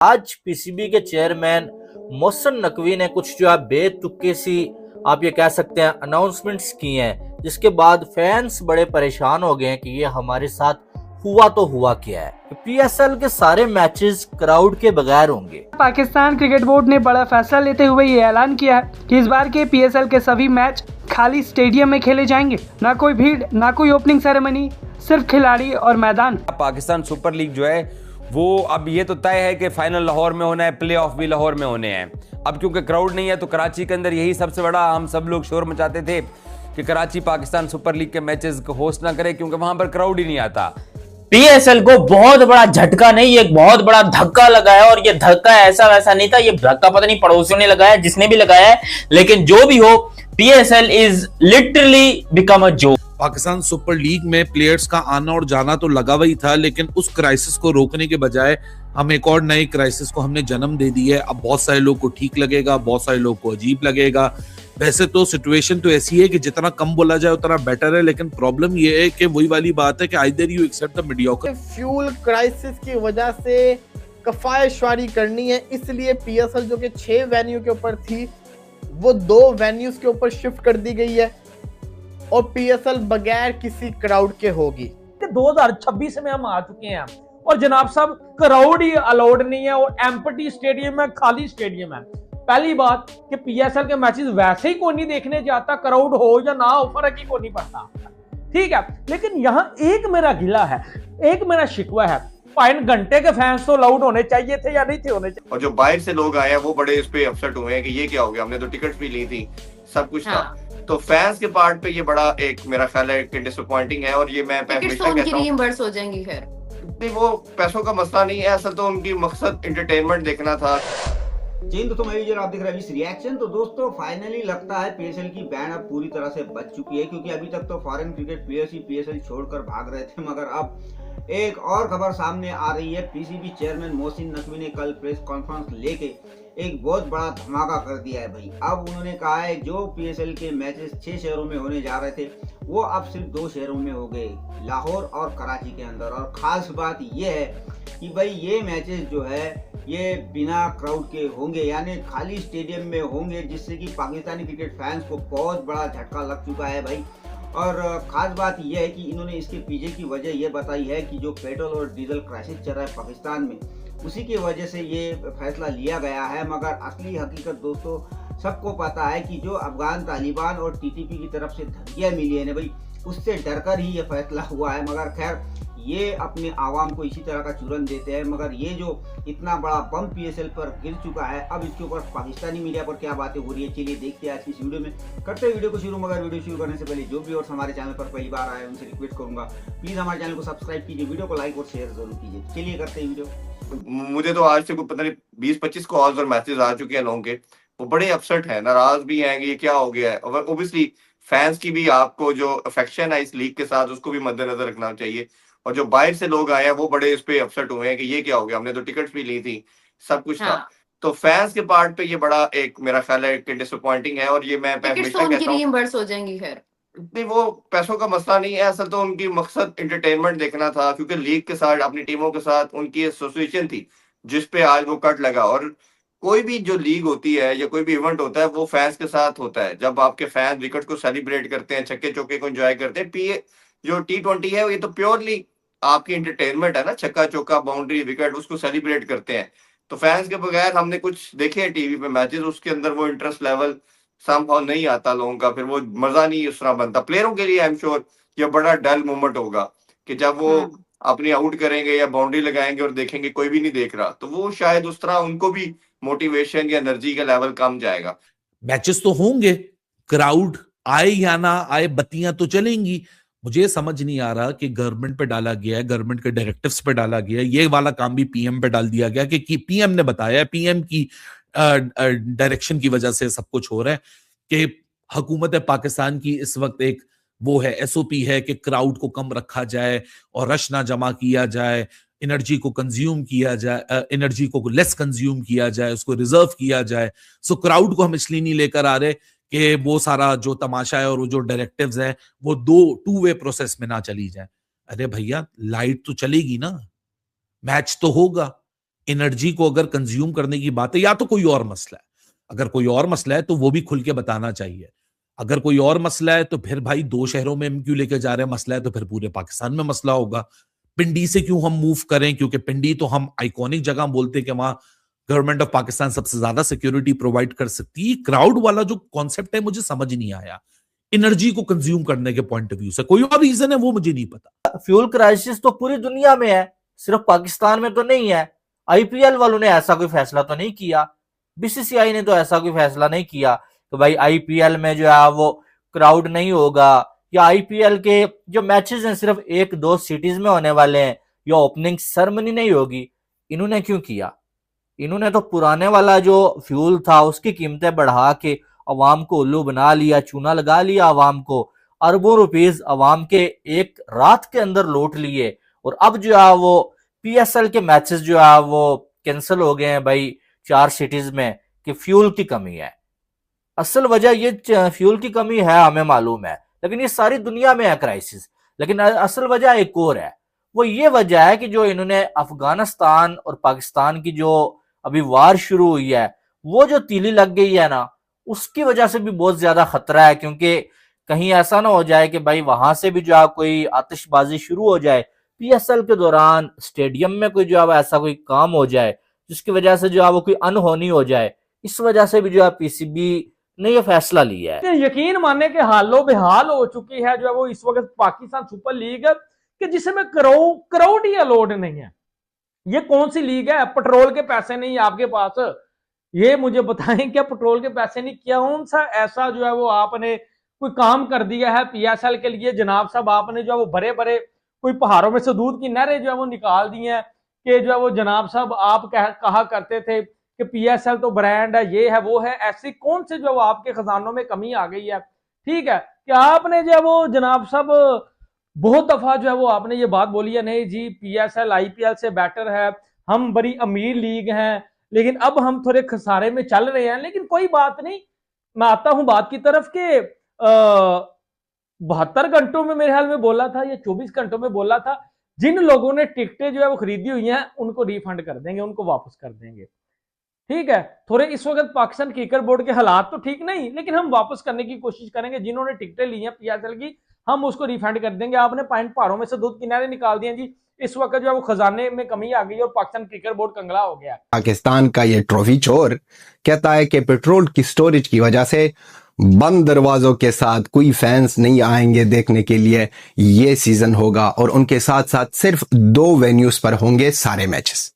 आज पीसीबी के चेयरमैन मोहसिन नकवी ने कुछ जो है बेतुकी सी आप ये कह सकते हैं अनाउंसमेंट्स की हैं, जिसके बाद फैंस बड़े परेशान हो गए हैं कि ये हमारे साथ हुआ तो हुआ क्या है। पीएसएल के सारे मैचेस क्राउड के बगैर होंगे। पाकिस्तान क्रिकेट बोर्ड ने बड़ा फैसला लेते हुए ये ऐलान किया है कि इस बार के पीएसएल के सभी मैच खाली स्टेडियम में खेले जाएंगे। ना कोई भीड़, ना कोई ओपनिंग सेरेमनी, सिर्फ खिलाड़ी और मैदान। पाकिस्तान सुपर लीग जो है वो अब ये तो तय है कि फाइनल लाहौर में होना है, प्ले ऑफ भी लाहौर में होने हैं। अब क्योंकि क्राउड नहीं है तो कराची के अंदर यही सबसे बड़ा हम सब लोग शोर मचाते थे कि कराची पाकिस्तान सुपर लीग के मैचेस को होस्ट ना करे क्योंकि वहां पर क्राउड ही नहीं आता। पीएसएल को बहुत बड़ा झटका नहीं, एक बहुत बड़ा धक्का लगा है। और ये धक्का ऐसा वैसा नहीं था, ये धक्का पता नहीं पड़ोसियों ने लगाया, जिसने भी लगाया है, लेकिन जो भी हो PSL is literally become a joke. Pakistan super league में प्लेयर्स का आना और जाना तो लगा हुआ ही था, लेकिन उस क्राइसिस को रोकने के बजाय हम एक और नए क्राइसिस को हमने जन्म दे दी है। अब बहुत सारे लोग को ठीक लगेगा, बहुत सारे लोग को अजीब लगेगा। वैसे तो सिचुएशन तो ऐसी है कि जितना कम बोला जाए उतना बेटर है, लेकिन प्रॉब्लम ये है कि वही वाली बात है कि either you accept the mediocre. Fuel crisis की वजह से कफायशवारी करनी है, इसलिए पीएसएल जो कि 6 वेन्यू के ऊपर थी वो 2 वेन्यूज के ऊपर शिफ्ट कर दी गई है और पीएसएल बगैर किसी क्राउड के होगी। 2026 में हम आ चुके हैं और जनाब साहब क्राउड ही अलाउड नहीं है और एम्प्टी स्टेडियम है, खाली स्टेडियम है। पहली बात कि पीएसएल के मैचेस वैसे ही कोई नहीं देखने जाता, क्राउड हो या ना हो फर्क ही कोई नहीं पड़ता, ठीक है। लेकिन यहाँ एक मेरा गिला है, एक मेरा शिकवा है, 5 घंटे के फैंस तो अलाउड होने चाहिए थे या नहीं थे होने चाहिए। और जो बाहर से लोग आए हैं वो बड़े इस पे अपसेट हुए हैं कि ये क्या हो गया, हमने तो टिकट भी ली थी, सब कुछ था। तो फैंस के पार्ट पे ये बड़ा एक मेरा ख्याल है कि डिसअपॉइंटिंग है। और ये मैं हमेशा कहता हूं रीइंबर्स हो जाएंगी। खैर नहीं, वो पैसों का मसला नहीं है, असल तो उनकी मकसद एंटरटेनमेंट देखना था। जी तो मैं आप देख रहे हैं इस रिएक्शन। तो दोस्तों फाइनली लगता है पीएसएल की बैन अब पूरी तरह से बच चुकी है, क्योंकि अभी तक तो फॉरेन क्रिकेट प्लेयर्स ही पीएसएल छोड़कर भाग रहे थे, मगर अब एक और खबर सामने आ रही है। पीसीबी चेयरमैन मोहसिन नकवी ने कल प्रेस कॉन्फ्रेंस लेके एक बहुत बड़ा धमाका कर दिया है भाई। अब उन्होंने कहा है जो पीएसएल के मैचेस 6 शहरों में होने जा रहे थे वो अब सिर्फ 2 शहरों में हो गए, लाहौर और कराची के अंदर। और खास बात ये है कि भाई ये मैचेस जो है ये बिना क्राउड के होंगे, यानी खाली स्टेडियम में होंगे, जिससे कि पाकिस्तानी क्रिकेट फैंस को बहुत बड़ा झटका लग चुका है भाई। और खास बात यह है कि इन्होंने इसके पीछे की वजह यह बताई है कि जो पेट्रोल और डीजल क्राइसिस चल रहा है पाकिस्तान में, उसी की वजह से ये फैसला लिया गया है। मगर असली हकीकत दोस्तों सबको पता है कि जो अफगान तालिबान और टीटीपी की तरफ से धमकियां मिली है ना भाई, उससे डरकर ही ये फैसला हुआ है। मगर खैर ये अपने आवाम को इसी तरह का चूरन देते हैं। मगर ये जो इतना बड़ा बम पीएसएल पर गिर चुका है, अब इसके ऊपर पाकिस्तानी मीडिया पर क्या बातें हो रही है, चलिए देखते हैं आज की इस वीडियो में। करते हैं वीडियो को शुरू। मगर वीडियो शुरू करने से पहले जो भी और हमारे चैनल पर पहली बार आए उनसे रिक्वेस्ट करूंगा प्लीज हमारे चैनल को सब्सक्राइब कीजिए, वीडियो को लाइक और शेयर जरूर कीजिए। चलिए करते हैं वीडियो। मुझे तो आज से पता नहीं 20-25 कॉल्स और मैसेज आ चुके हैं लोगों के, वो बड़े अपसेट हैं, नाराज भी हैं कि ये क्या हो गया है। और ओब्वियसली फैंस की भी आपको जो अफेक्शन है इस लीग के साथ उसको भी मद्देनजर रखना चाहिए। और जो बाहर से लोग आए हैं वो बड़े इस पे अपसेट हुए हैं कि ये क्या हो गया, हमने तो टिकट भी ली थी, सब कुछ था। तो फैंस के पार्ट पे ये बड़ा एक मेरा ख्याल है कि डिसअपॉइंटिंग है। और ये मैं हमेशा कहता रीइंबर्स हो जाएंगी। खैर नहीं, वो पैसों का मसला नहीं है, असल तो उनकी मकसद एंटरटेनमेंट देखना था, क्योंकि लीग के साथ अपनी टीमों के साथ उनकी एसोसिएशन थी जिसपे आज वो कट लगा। और कोई भी जो लीग होती है या कोई भी इवेंट होता है वो फैंस के साथ होता है। जब आपके फैंस विकेट को सेलिब्रेट करते हैं, छक्के चौके को एंजॉय करते हैं, जो T20 है ये तो प्योरली आपकी एंटरटेनमेंट है ना, छक्का चौका बाउंड्री विकेट उसको सेलिब्रेट करते हैं। तो फैंस के बगैर हमने कुछ देखे हैं टीवी पे मैचेस, उसके अंदर वो इंटरेस्ट लेवल समहाउ नहीं आता लोगों का, फिर वो मजा नहीं उस तरह बनता। प्लेयरों के लिए आई एम श्योर ये बड़ा डल मोमेंट होगा कि जब वो अपनी आउट करेंगे या बाउंड्री लगाएंगे और देखेंगे कोई भी नहीं देख रहा, तो वो शायद उस तरह उनको भी मोटिवेशन या एनर्जी का लेवल कम जाएगा। मैचेस तो होंगे, क्राउड आए या ना आए, बत्तियां तो चलेंगी। मुझे समझ नहीं आ रहा कि गवर्नमेंट पे डाला गया है, गवर्नमेंट के डायरेक्टिव्स पे डाला गया है, ये वाला काम भी पीएम पे डाल दिया गया कि पीएम ने बताया, पीएम की डायरेक्शन की वजह से सब कुछ हो रहा है कि हुकूमत पाकिस्तान की इस वक्त एक वो है एसओपी है कि क्राउड को कम रखा जाए और रश ना जमा किया जाए, एनर्जी को कंज्यूम किया जाए, एनर्जी को लेस कंज्यूम किया जाए, उसको रिजर्व किया जाए। सो क्राउड को हम इसलिए नहीं लेकर आ रहे कि वो सारा जो तमाशा है और वो जो डायरेक्टिव्स है वो 2 वे प्रोसेस में ना चली जाए। अरे भैया लाइट तो चलेगी ना, मैच तो होगा, एनर्जी को अगर कंज्यूम करने की बात है, या तो कोई और मसला है। अगर कोई और मसला है तो वो भी खुल के बताना चाहिए। अगर कोई और मसला है तो फिर भाई 2 शहरों में हम क्यों लेके जा रहे हैं, मसला है तो फिर पूरे पाकिस्तान में मसला होगा। पिंडी से क्यों हम मूव करें, क्योंकि पिंडी तो हम आइकॉनिक जगह बोलते हैं कि वहां गवर्नमेंट ऑफ पाकिस्तान सबसे ज्यादा सिक्योरिटी प्रोवाइड कर सकती है। क्राउड वाला जो कॉन्सेप्ट है मुझे समझ नहीं आया, एनर्जी को कंज्यूम करने के पॉइंट ऑफ व्यू से। कोई और रीजन है वो मुझे नहीं पता। फ्यूल क्राइसिस तो पूरी दुनिया में है, सिर्फ पाकिस्तान में तो नहीं है। आईपीएल वालों ने ऐसा कोई फैसला तो नहीं किया, बीसीसीआई ने तो ऐसा कोई फैसला नहीं किया तो भाई आईपीएल में जो है वो क्राउड नहीं होगा, या आईपीएल के जो मैचेस हैं सिर्फ 1-2 सिटीज में होने वाले हैं, या ओपनिंग सेरेमनी नहीं होगी। इन्होंने क्यों किया? इन्होंने तो पुराने वाला जो फ्यूल था उसकी कीमतें बढ़ा के अवाम को उल्लू बना लिया, चूना लगा लिया अवाम को, अरबों रुपीस अवाम के एक रात के अंदर लूट लिए। और अब जो है वो पीएसएल के मैचेस जो है वो कैंसिल हो गए हैं भाई 4 सिटीज में कि फ्यूल की कमी है। असल वजह ये फ्यूल की कमी है हमें मालूम है, लेकिन ये सारी दुनिया में है क्राइसिस। लेकिन असल वजह एक और है, वो ये वजह है कि जो इन्होंने अफगानिस्तान और पाकिस्तान की जो अभी वार शुरू हुई है, वो जो तीली लग गई है ना, उसकी वजह से भी बहुत ज्यादा खतरा है। क्योंकि कहीं ऐसा ना हो जाए कि भाई वहां से भी जो है कोई आतिशबाजी शुरू हो जाए, पीएसएल के दौरान स्टेडियम में कोई जो है ऐसा कोई काम हो जाए जिसकी वजह से जो है वो कोई अनहोनी हो जाए। इस वजह से भी जो है पीसीबी ने ये फैसला लिया है। यकीन मानने के हालो बेहाल हो चुकी है जो है वो इस वक्त पाकिस्तान सुपर लीग कि जिसमें क्राउड ही अलाउड नहीं है। ये कौन सी लीग है? पेट्रोल के पैसे नहीं आपके पास, ये मुझे बताएं क्या पेट्रोल के पैसे नहीं, कौन सा ऐसा जो है वो आपने कोई काम कर दिया है पीएसएल के लिए जनाब साहब? आपने जो है वो बड़े बड़े कोई पहाड़ों में से दूध की नहरें जो है वो निकाल दी हैं कि जो है वो जनाब साहब आप कहा करते थे कि पीएसएल तो ब्रांड है, ये है वो है। ऐसी कौन से जो है वो आपके खजानों में कमी आ गई है? ठीक है कि आपने जो है वो जनाब साहब बहुत दफा जो है वो आपने ये बात बोली है, नहीं जी पीएसएल आईपीएल से बेटर है, हम बड़ी अमीर लीग हैं, लेकिन अब हम थोड़े खसारे में चल रहे हैं। लेकिन कोई बात नहीं, मैं आता हूं बात की तरफ के 72 घंटों में मेरे ख्याल में बोला था या 24 घंटों में बोला था, जिन लोगों ने टिकटें जो है वो खरीदी हुई हैं उनको रिफंड कर देंगे, उनको वापस कर देंगे। ठीक है, थोड़े इस वक्त पाकिस्तान क्रिकेट बोर्ड के हालात तो ठीक नहीं, लेकिन हम वापस करने की कोशिश करेंगे। जिन्होंने टिकटें ली हैं पीएसएल की, हम उसको रिफंड कर देंगे। आपने पहाड़ों में से दूध किनारे निकाल दिए जी, इस वक्त जो है वो खजाने में कमी आ गई और पाकिस्तान क्रिकेट बोर्ड कंगला हो गया। पाकिस्तान का ये ट्रॉफी चोर कहता है कि पेट्रोल की स्टोरेज की वजह से बंद दरवाजों के साथ कोई फैंस नहीं आएंगे देखने के लिए ये सीजन होगा, और उनके साथ साथ सिर्फ 2 वेन्यूज पर होंगे सारे मैचेस।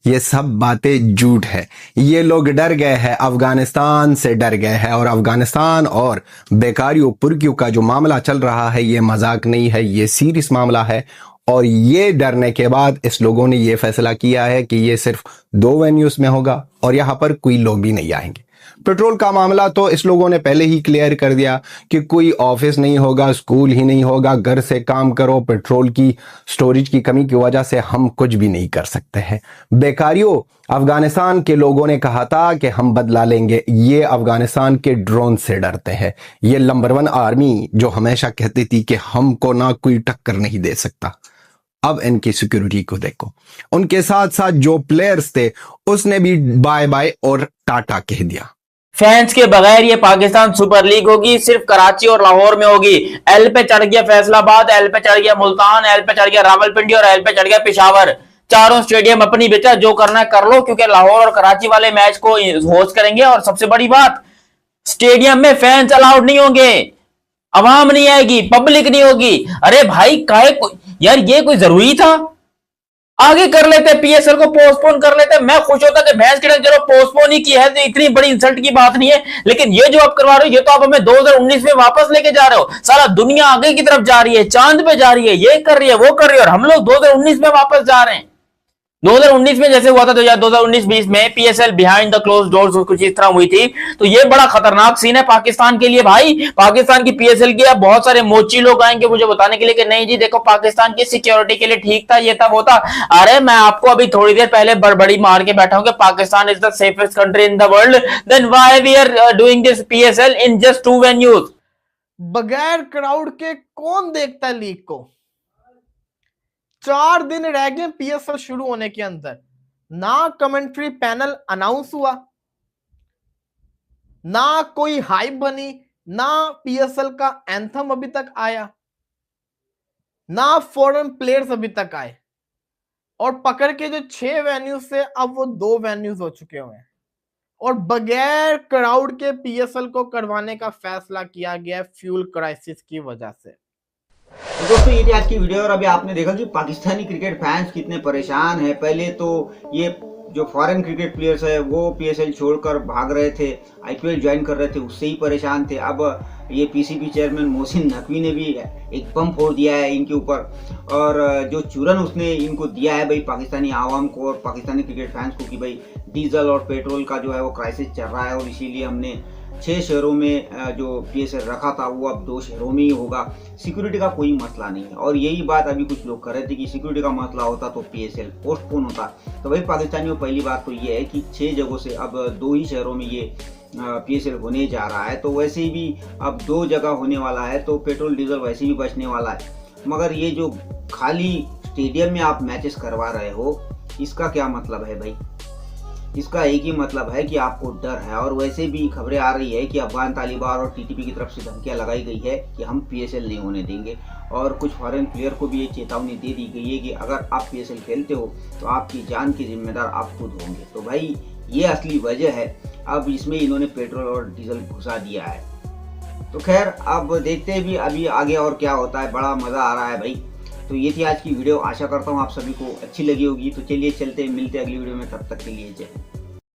ये सब बातें झूठ है। ये लोग डर गए हैं, अफगानिस्तान से डर गए हैं, और अफगानिस्तान और बेकारियों पुरकियों का जो मामला चल रहा है ये मजाक नहीं है, ये सीरियस मामला है। और ये डरने के बाद इस लोगों ने ये फैसला किया है कि ये सिर्फ 2 वेन्यूज में होगा और यहां पर कोई लोग भी नहीं आएंगे। पेट्रोल का मामला तो इस लोगों ने पहले ही क्लियर कर दिया कि कोई ऑफिस नहीं होगा, स्कूल ही नहीं होगा, घर से काम करो। पेट्रोल की स्टोरेज की कमी की वजह से हम कुछ भी नहीं कर सकते हैं। बेकारियों, अफगानिस्तान के लोगों ने कहा था कि हम बदला लेंगे, ये अफगानिस्तान के ड्रोन से डरते हैं। ये नंबर 1 आर्मी जो हमेशा कहती थी कि हमको ना कोई टक्कर नहीं दे सकता, अब इनकी सिक्योरिटी को देखो। उनके साथ साथ जो प्लेयर्स थे उसने भी बाय बाय और टाटा कह दिया। फैंस के बगैर ये पाकिस्तान सुपर लीग होगी, सिर्फ कराची और लाहौर में होगी। एल पे चढ़ गया फैसलाबाद, एल पे चढ़ गया मुल्तान, एल पे चढ़ गया रावलपिंडी और एल पे चढ़ गया पेशावर। चारों स्टेडियम अपनी बेटा जो करना है कर लो, क्योंकि लाहौर और कराची वाले मैच को होस्ट करेंगे। और सबसे बड़ी बात, स्टेडियम में फैंस अलाउड नहीं होंगे, आवाम नहीं आएगी, पब्लिक नहीं होगी। अरे भाई काहे यार, ये कोई जरूरी था? आगे कर लेते, पीएसएल को पोस्टपोन कर लेते, मैं खुश होता कि भैंस की चलो पोस्टपोन ही किया है तो इतनी बड़ी इंसल्ट की बात नहीं है। लेकिन ये जो आप करवा रहे हो, ये तो आप हमें 2019 में वापस लेके जा रहे हो। सारा दुनिया आगे की तरफ जा रही है, चांद पे जा रही है, ये कर रही है, वो कर रही है, और हम लोग 2019 में वापस जा रहे हैं। 2019 में जैसे हुआ था 2019-20 में PSL behind the close doors कुछ इस तरह हुई थी, तो ये बड़ा खतरनाक सीन है पाकिस्तान के लिए। भाई पाकिस्तान की पीएसएल की अब बहुत सारे मोची लोग आएंगे मुझे बताने के लिए कि नहीं जी देखो पाकिस्तान की सिक्योरिटी के लिए ठीक था, ये था वो था। अरे मैं आपको अभी थोड़ी देर पहले बड़बड़ी मार के बैठा हूं कि Pakistan is the safest country in the world, then why we are doing this PSL in just 2 venues. बगैर क्राउड के कौन देखता है लीग को? 4 दिन रह गए पीएसएल शुरू होने के अंदर, ना कमेंट्री पैनल अनाउंस हुआ, ना कोई हाइप बनी, ना पीएसएल का एंथम अभी तक आया, ना फॉरेन प्लेयर्स अभी तक आए, और पकड़ के जो 6 वेन्यूज से अब वो 2 वेन्यूज हो चुके हुए हैं, और बगैर क्राउड के पीएसएल को करवाने का फैसला किया गया फ्यूल क्राइसिस की वजह से। तो दोस्तों ये थी आज की वीडियो, और अभी आपने देखा कि पाकिस्तानी क्रिकेट फैंस कितने परेशान हैं। पहले तो ये जो फॉरेन क्रिकेट प्लेयर्स है वो पीएसएल छोड़कर भाग रहे थे, आईपीएल ज्वाइन कर रहे थे, उससे ही परेशान थे। अब ये पीसीबी चेयरमैन मोहसिन नकवी ने भी एक बम फोड़ दिया है इनके ऊपर, और जो चूरन उसने इनको दिया है भाई पाकिस्तानी आवाम को और पाकिस्तानी क्रिकेट फैंस को कि भाई डीजल और पेट्रोल का जो है वो क्राइसिस चल रहा है, और इसीलिए हमने 6 शहरों में जो पीएसएल रखा था वो अब 2 शहरों में ही होगा। सिक्योरिटी का कोई मसला नहीं है, और यही बात अभी कुछ लोग कर रहे थे कि सिक्योरिटी का मसला होता तो पीएसएल पोस्टपोन होता। तो भाई पाकिस्तानियों, पहली बात तो ये है कि 6 जगहों से अब 2 ही शहरों में ये पीएसएल होने जा रहा है, तो वैसे भी अब 2 जगह होने वाला है, तो पेट्रोल डीजल वैसे भी बचने वाला है। मगर ये जो खाली स्टेडियम में आप मैचेस करवा रहे हो, इसका क्या मतलब है भाई? इसका एक ही मतलब है कि आपको डर है, और वैसे भी खबरें आ रही है कि अफगान तालिबान और टीटीपी की तरफ से धमकियां लगाई गई है कि हम पीएसएल नहीं होने देंगे, और कुछ फॉरेन प्लेयर को भी ये चेतावनी दे दी गई है कि अगर आप पीएसएल खेलते हो तो आपकी जान की जिम्मेदार आप खुद होंगे। तो भाई ये असली वजह है, अब इसमें इन्होंने पेट्रोल और डीजल घुसा दिया है। तो खैर अब देखते हैं भी अभी आगे और क्या होता है, बड़ा मज़ा आ रहा है भाई। तो ये थी आज की वीडियो, आशा करता हूँ आप सभी को अच्छी लगी होगी। तो चलिए चलते मिलते अगली वीडियो में, तब तक के लिए जय।